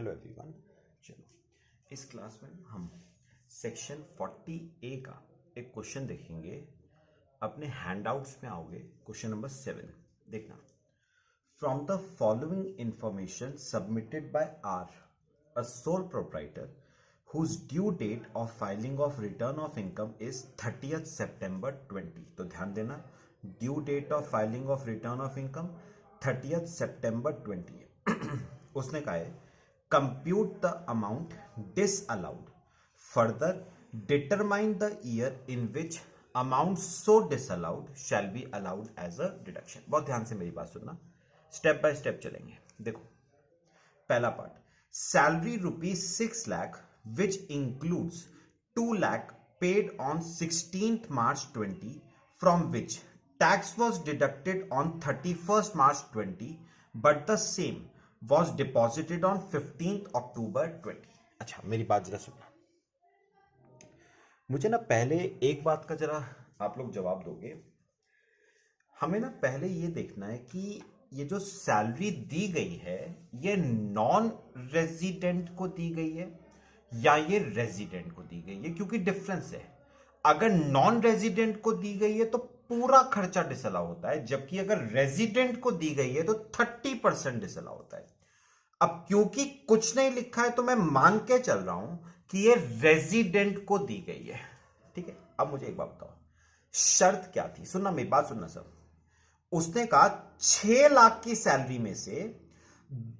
Hello everyone. चलो इस class में हम सेक्शन 40A का एक क्वेश्चन देखेंगे। अपने हैंडआउट्स में आओगे, क्वेश्चन नंबर 7 देखना। From the following information submitted by R a sole proprietor whose due date of filing of return of income is 30th September 20। तो ध्यान देना, due date of filing of return of income 30th September 20 है। उसने कहा है compute the amount disallowed, further determine the year in which amount so disallowed shall be allowed as a deduction. बहुत ध्यान से मेरी बात सुनना, स्टेप बाय स्टेप चलेंगे। देखो पहला part, salary ₹6 lakh which includes 2 lakh paid on 16th March 20, from which tax was deducted on 31st March 20, but the same was deposited on 15th October 20। अच्छा मेरी बात जरा सुनना, मुझे ना पहले एक बात का जरा आप लोग जवाब दोगे। हमें ना पहले ये देखना है कि ये जो सैलरी दी गई है ये नॉन रेजिडेंट को दी गई है या ये रेजिडेंट को दी गई है, क्योंकि डिफरेंस है। अगर नॉन रेजिडेंट को दी गई है तो पूरा खर्चा डिसअलाउ होता है, जबकि अगर रेजिडेंट को दी गई है तो 30% डिसअलाउ होता है। अब क्योंकि कुछ नहीं लिखा है तो मैं मान के चल रहा हूं कि ये रेजिडेंट को दी गई है, ठीक है। अब मुझे एक बात बताओ, शर्त क्या थी? सुनना मेरी बात सुनना सब। उसने कहा 6 लाख की सैलरी में से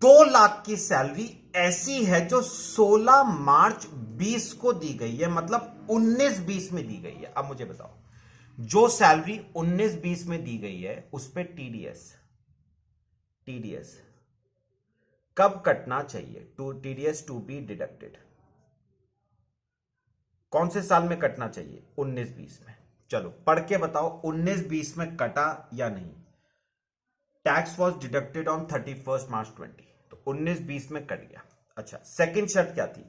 2 लाख की सैलरी ऐसी है जो 16 मार्च 20 को दी गई है, मतलब 19-20 में दी गई है। अब मुझे बताओ, जो सैलरी 19-20 में दी गई है उस पे टीडीएस कब कटना चाहिए? टीडीएस टू बी डिडक्टेड कौन से साल में कटना चाहिए? 19-20 में। चलो पढ़ के बताओ, 19-20 में कटा या नहीं? Tax was deducted on 31st March 20, तो 19-20 में कट गया। अच्छा, सेकंड शर्त क्या थी?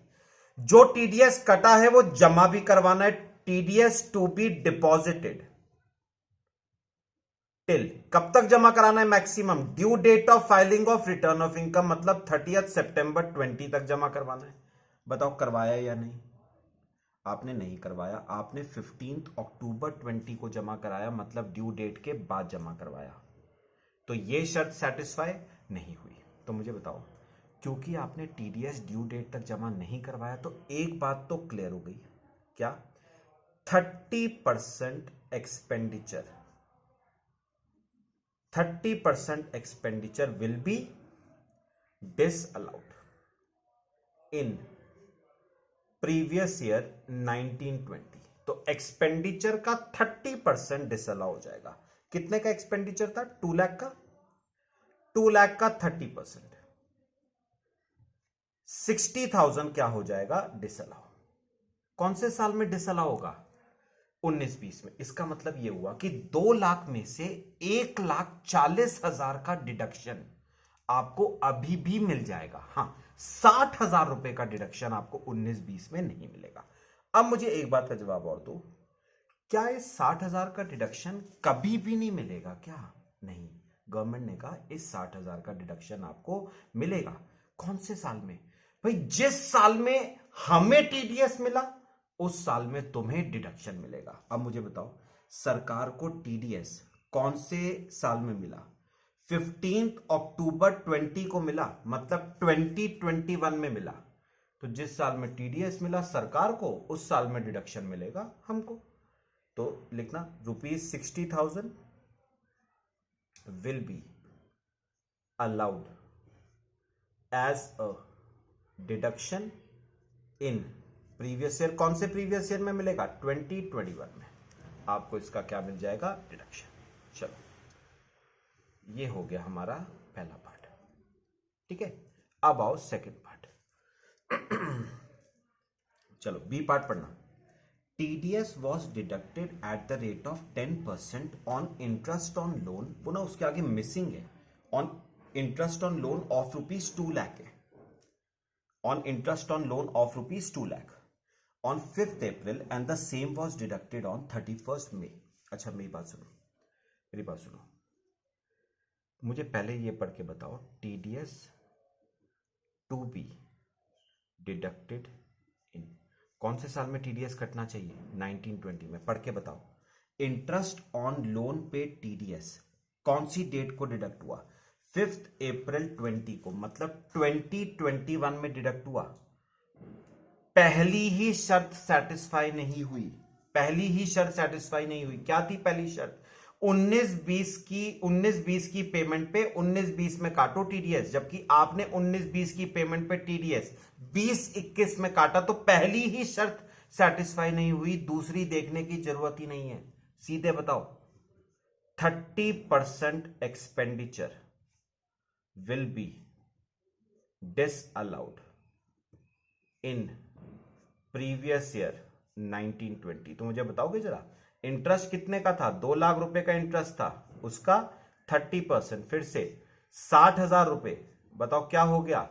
जो टीडीएस कटा है वो जमा भी करवाना है, TDS to be deposited till, कब तक जमा कराना है? Maximum due date of filing of return of income, मतलब 30th September 20 तक जमा करवाना है। बताओ करवाया या नहीं? आपने नहीं करवाया, आपने 15th October 20 को जमा कराया, मतलब ड्यू डेट के बाद जमा करवाया। तो ये शर्त सेटिस्फाई नहीं हुई। तो मुझे बताओ, क्योंकि आपने टीडीएस ड्यू डेट तक जमा नहीं करवाया तो एक बात तो क्लियर हो गई, क्या? 30% expenditure will be disallowed in previous year 1920। तो एक्सपेंडिचर का 30% डिसअलाउ हो जाएगा। कितने का एक्सपेंडिचर था? 2 लाख का। 2 लाख का 30%, 60,000 क्या हो जाएगा? डिसअलाउ। कौन से साल में डिसअलाउ होगा? 19-20 में। इसका मतलब यह हुआ कि 2 लाख में से 1,40,000 का डिडक्शन आपको अभी भी मिल जाएगा। हां, 60,000 रुपए का डिडक्शन आपको 19-20 में नहीं मिलेगा। अब मुझे एक बात का जवाब और दो, क्या इस 60,000 का डिडक्शन कभी भी नहीं मिलेगा? क्या नहीं, गवर्नमेंट ने कहा इस 60,000 का डिडक्शन आपको मिलेगा। कौन से साल में? भाई जिस साल में हमें टीडीएस मिला उस साल में तुम्हें डिडक्शन मिलेगा। अब मुझे बताओ, सरकार को टीडीएस कौन से साल में मिला? 15th October 20 को मिला, मतलब 2021 में मिला। तो जिस साल में टीडीएस मिला सरकार को उस साल में डिडक्शन मिलेगा हमको। तो लिखना ₹60,000 will be allowed as a deduction in previous year। कौन से प्रीवियस ईयर में मिलेगा? 2021 में आपको इसका क्या मिल जाएगा? डिडक्शन। चलो ये हो गया हमारा पहला पार्ट, ठीक है। अब आओ सेकंड पार्ट। चलो बी पार्ट पढ़ना। TDS was deducted at the rate of 10% on interest on loan, पुनः उसके आगे मिसिंग है, on interest on loan of ₹2 lakh है, on interest on loan of ₹2 lakh on 5th April and the same was deducted on 31st May। अच्छा मेरी बात सुनो, मुझे पहले ये पढ़ के बताओ, TDS to be deducted in, कौन से साल में टीडीएस कटना चाहिए? 1920 में। पढ़ के बताओ। इंटरेस्ट ऑन लोन पे टीडीएस कौन सी डेट को डिडक्ट हुआ? 5 अप्रैल 20 को, मतलब 2021 में डिडक्ट हुआ। पहली ही शर्त सेटिस्फाई नहीं हुई, पहली ही शर्त सेटिस्फाई नहीं हुई। क्या थी पहली शर्त? 19-20 की पेमेंट पे 19-20 में काटो टीडीएस, जबकि आपने 19-20 की पेमेंट पे टीडीएस 20-21 में काटा, तो पहली ही शर्त सेटिस्फाई नहीं हुई, दूसरी देखने की जरूरत ही नहीं है। सीधे बताओ। 30% expenditure will be disallowed in previous year 1920। तो मुझे बताओगे जरा, इंटरेस्ट कितने का था? 2 लाख रुपए का इंटरेस्ट था, उसका 30%, फिर से 60,000 रुपए, बताओ क्या हो गया?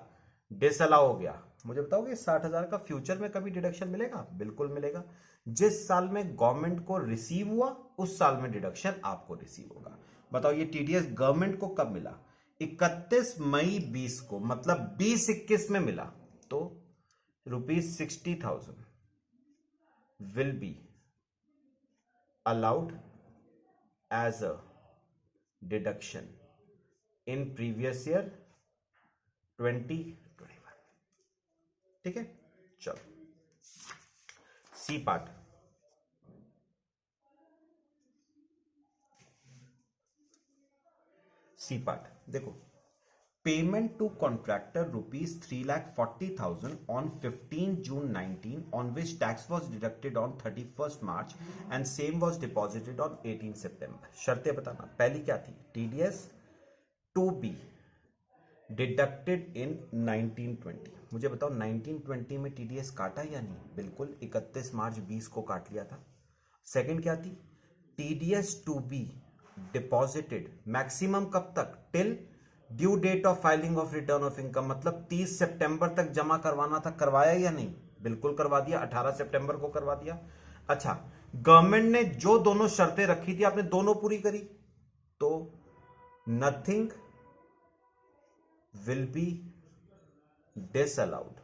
डिसअलाउ हो गया। मुझे बताओगे 60,000 का फ्यूचर में कभी डिडक्शन मिलेगा? बिल्कुल मिलेगा। जिस साल में गवर्नमेंट को रिसीव हुआ उस साल में डिडक्शन आपको रिसीव होगा। बताओ ये टीडीएस गवर्नमेंट को कब मिला? 31 मई 20 को, मतलब 20-21 में मिला। तो ₹60,000 will be allowed as a deduction in previous year 2021। ठीक है, चलो सी पार्ट। सी पार्ट देखो। Payment to contractor ₹3,40,000 on 15 June 19, on which tax was deducted on 31st March and same was deposited on 18 September। शर्तें बताना। पहली क्या थी? TDS to be deducted in 1920। मुझे बताओ 1920 में TDS काटा या नहीं? बिल्कुल, 31 मार्च 20 को काट लिया था। सेकंड क्या थी? TDS to be deposited maximum कब तक? Till due date of filing of return of income, मतलब 30 सितंबर तक जमा करवाना था। करवाया या नहीं? बिल्कुल करवा दिया, 18 सितंबर को करवा दिया। अच्छा, गवर्नमेंट ने जो दोनों शर्तें रखी थी आपने दोनों पूरी करी, तो nothing will be disallowed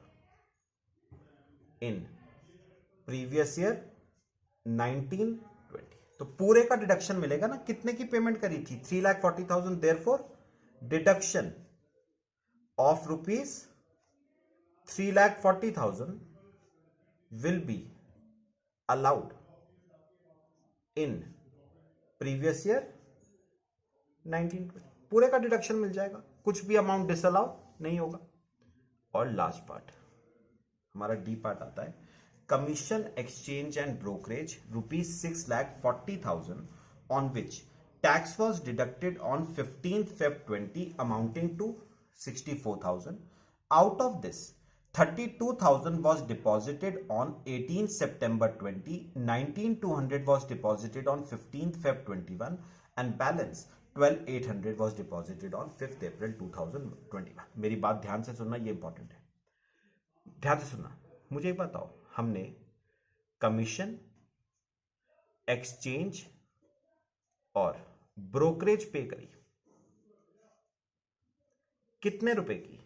in previous year 1920। तो पूरे का डिडक्शन मिलेगा ना। कितने की पेमेंट करी थी? 3,40,000। Therefore deduction of ₹3,40,000 will be allowed in previous year 1920। पूरे का डिडक्शन मिल जाएगा, कुछ भी अमाउंट डिसअलाउ नहीं होगा। और लास्ट पार्ट हमारा डी पार्ट आता है। Commission exchange and brokerage ₹6,40,000 on which tax was deducted on 15th Feb 20 amounting to 64,000। Out of this 32,000 was deposited on 18th September 20, 19,200 was deposited on 15th Feb 21 and balance 12,800 was deposited on 5th April 2021। मेरी बात ध्यान से सुनना, ये important है, ध्यान से सुनना। मुझे बताओ, हमने कमीशन, एक्सचेंज और ब्रोकरेज पे करी, कितने रुपए की?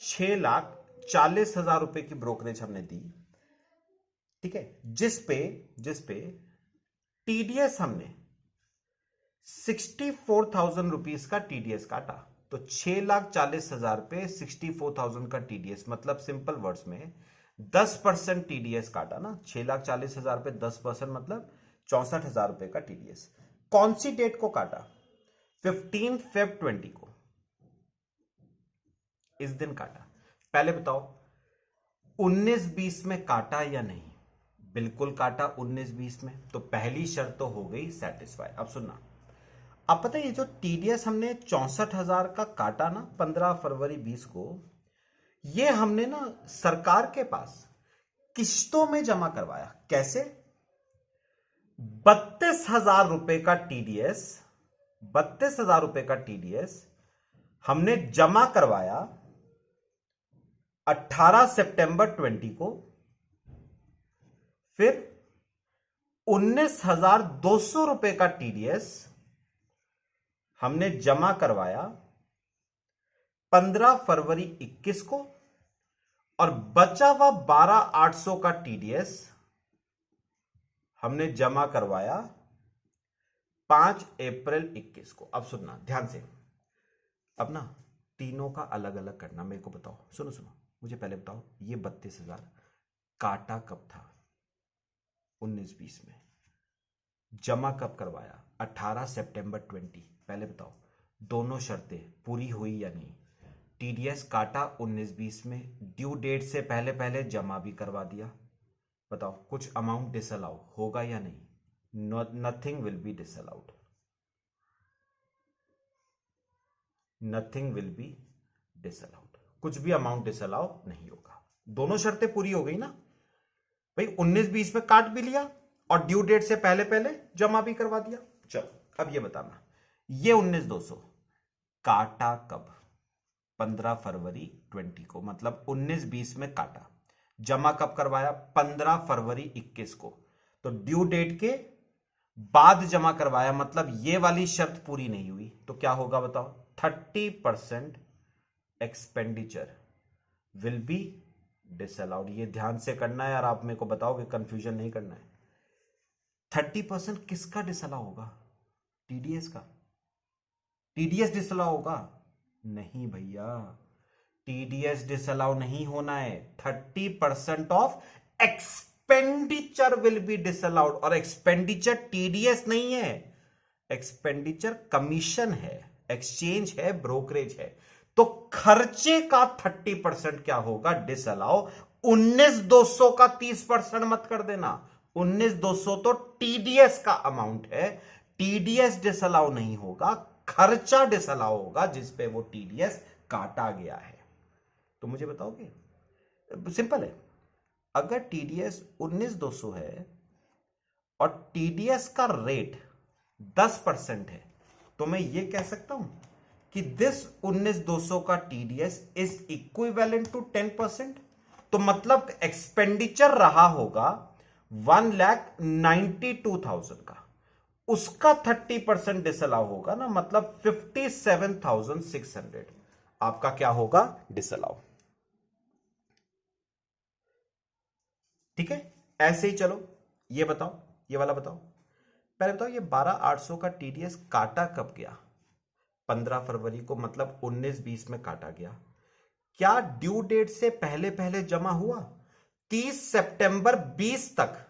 6,40,000 रुपए की ब्रोकरेज हमने दी। ठीक है, जिस पे टीडीएस हमने 64,000 रुपीज का टीडीएस काटा। तो 6,40,000 पे 64,000 का टीडीएस, मतलब सिंपल वर्ड्स में 10% टीडीएस काटा ना। 6,40,000 पे 10% मतलब 64,000 रुपए का टीडीएस। कौन सी डेट को काटा? 15 Feb 20 को, इस दिन काटा। पहले बताओ 19-20 में काटा या नहीं? बिल्कुल काटा 19-20 में, तो पहली शर्त तो हो गई सेटिस्फाई। अब सुनना, अब पता है ये जो टीडीएस हमने 64,000 का काटा ना 15 फरवरी 20 को, ये हमने ना सरकार के पास किश्तों में जमा करवाया। कैसे? 32,000 रुपए का टीडीएस, 32,000 रुपए का टीडीएस हमने जमा करवाया 18 सितंबर 20 को। फिर 19,200 रुपए का टीडीएस हमने जमा करवाया 15 फरवरी 21 को। और बचा हुआ 12,800 का टीडीएस हमने जमा करवाया 5 अप्रैल 21 को। अब सुनना ध्यान से, अब ना तीनों का अलग अलग करना। मेरे को बताओ, सुनो सुनो, मुझे पहले बताओ, ये 32,000 काटा कब था? 19-20 में। जमा कब करवाया? 18 सितंबर 20। पहले बताओ दोनों शर्तें पूरी हुई या नहीं? टीडीएस काटा 19-20 में, ड्यू डेट से पहले पहले जमा भी करवा दिया। बताओ कुछ अमाउंट डिसअलाउ होगा या नहीं? Nothing will be disallowed, nothing will be disallowed, कुछ भी अमाउंट डिसअलाउ नहीं होगा। दोनों शर्तें पूरी हो गई ना भाई। 19-20 में काट भी लिया और ड्यू डेट से पहले पहले जमा भी करवा दिया। चलो अब ये बताना, ये 19,200 काटा कब? 15 फरवरी 20 को, मतलब 19-20 में काटा। जमा कब करवाया? 15 फरवरी 21 को। तो ड्यू डेट के बाद जमा करवाया, मतलब ये वाली शर्त पूरी नहीं हुई। तो क्या होगा बताओ? 30% एक्सपेंडिचर विल बी डिसअलाउड। ये ध्यान से करना है यार, आप मेरे को बताओगे, कंफ्यूजन नहीं करना है। 30% किसका डिसअलाउ होगा? टीडीएस का। टीडीएस डिसअलाउ होगा? नहीं भैया, टीडीएस डिसअलाउ नहीं होना है। 30% of expenditure will be disallowed. और एक्सपेंडिचर टीडीएस नहीं है, एक्सपेंडिचर कमीशन है, एक्सचेंज है, ब्रोकरेज है। तो खर्चे का 30% क्या होगा? डिसअलाउ। 19,200 का 30% मत कर देना। 19,200 तो टीडीएस का अमाउंट है, टीडीएस डिसअलाउ नहीं होगा, खर्चा डिसअलाउ होगा जिसपे वो टीडीएस काटा गया है। तो मुझे बताओगे? सिंपल है, अगर टीडीएस 19,200 है और टीडीएस का रेट 10% है, तो मैं ये कह सकता हूं कि दिस 19,200 का टीडीएस इज इक्विवेलेंट टू 10%। तो मतलब एक्सपेंडिचर रहा होगा 1,92,000 का, उसका 30% डिसअलाउ होगा ना, मतलब 57,600 आपका क्या होगा? डिसअलाउ। ठीक है, ऐसे ही चलो ये बताओ, ये वाला बताओ। पहले बताओ ये 12,800 का टीडीएस काटा कब गया? 15 फरवरी को, मतलब 19-20 में काटा गया। क्या ड्यू डेट से पहले पहले जमा हुआ? 30 सितंबर 20 तक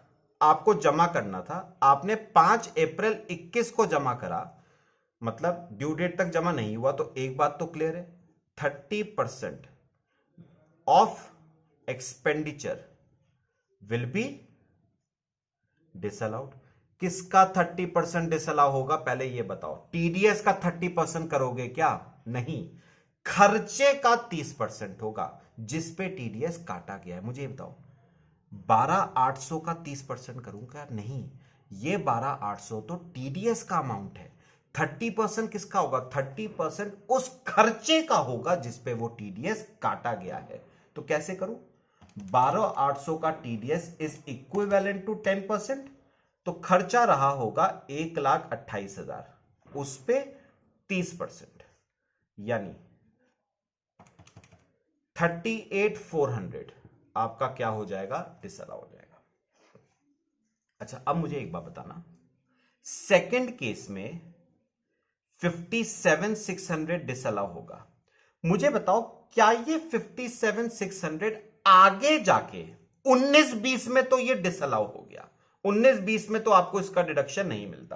आपको जमा करना था, आपने 5 अप्रैल 21 को जमा करा, मतलब ड्यू डेट तक जमा नहीं हुआ। तो एक बात तो क्लियर है, 30% of expenditure will be disallowed. किसका 30% डिसअलाउ होगा? पहले ये बताओ। टीडीएस का 30% करोगे क्या? नहीं, खर्चे का 30% होगा जिस पे टीडीएस काटा गया है। मुझे ये बताओ, 12,800 का 30% करूंगा? नहीं, ये 12,800 तो टीडीएस का अमाउंट है। 30% किसका होगा? 30% उस खर्चे का होगा जिस पे वो टीडीएस काटा गया है। तो कैसे करूं? 12,800 का टीडीएस इज इक्विवेलेंट टू 10%। तो खर्चा रहा होगा 1,28,000, उस पे 30%, यानी 38,400 आपका क्या हो जाएगा? डिसअलाउ हो जाएगा। अच्छा अब मुझे एक बात बताना, सेकंड केस में 57,600 डिसअलाउ होगा। मुझे बताओ क्या ये 57,600 आगे जाके 19-20 में तो ये डिसअलाउ हो गया, 19-20 में तो आपको इसका डिडक्शन नहीं मिलता।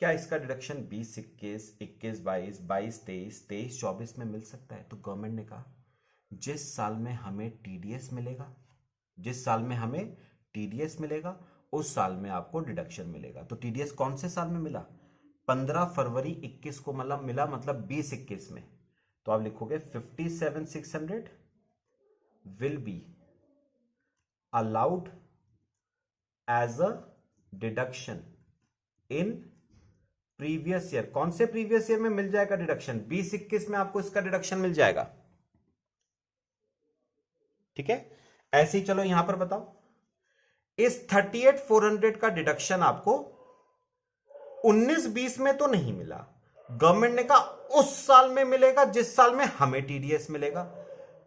क्या इसका डिडक्शन 20, 21, 21, 22, 22, 23, 23, 24 में मिल सकता है? तो गवर्नमेंट ने कहा जिस साल में हमें टीडीएस मिलेगा, जिस साल में हमें टीडीएस मिलेगा उस साल में आपको डिडक्शन मिलेगा। तो टीडीएस कौन से साल में मिला? 15 फरवरी 21 को मतलब मिला, मतलब 20-21 में। तो आप लिखोगे 57,600 will be allowed as a deduction in previous year. कौन से प्रीवियस ईयर में मिल जाएगा डिडक्शन? 20-21 में आपको इसका डिडक्शन मिल जाएगा। ठीक है, ऐसे ही चलो यहां पर बताओ, इस 38,400 का डिडक्शन आपको 19-20 में तो नहीं मिला, गवर्नमेंट ने कहा उस साल में मिलेगा जिस साल में हमें टीडीएस मिलेगा।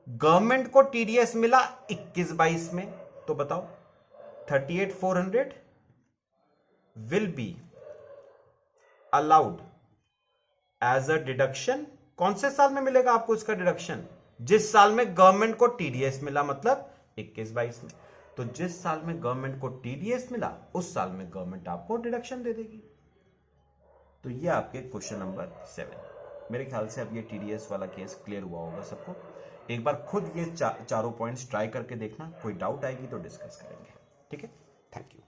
गवर्नमेंट को टीडीएस मिला 21-22 में, तो बताओ 38,400 will be allowed as a deduction. कौन से साल में मिलेगा आपको इसका डिडक्शन? जिस साल में गवर्नमेंट को टीडीएस मिला, मतलब 21-22 में। तो जिस साल में गवर्नमेंट को टीडीएस मिला उस साल में गवर्नमेंट आपको डिडक्शन दे देगी। तो ये आपके क्वेश्चन नंबर 7। मेरे ख्याल से अब ये टीडीएस वाला केस क्लियर हुआ होगा सबको। एक बार खुद ये चारों पॉइंट्स ट्राई करके देखना, कोई डाउट आएगी तो डिस्कस करेंगे। ठीक है, थैंक यू।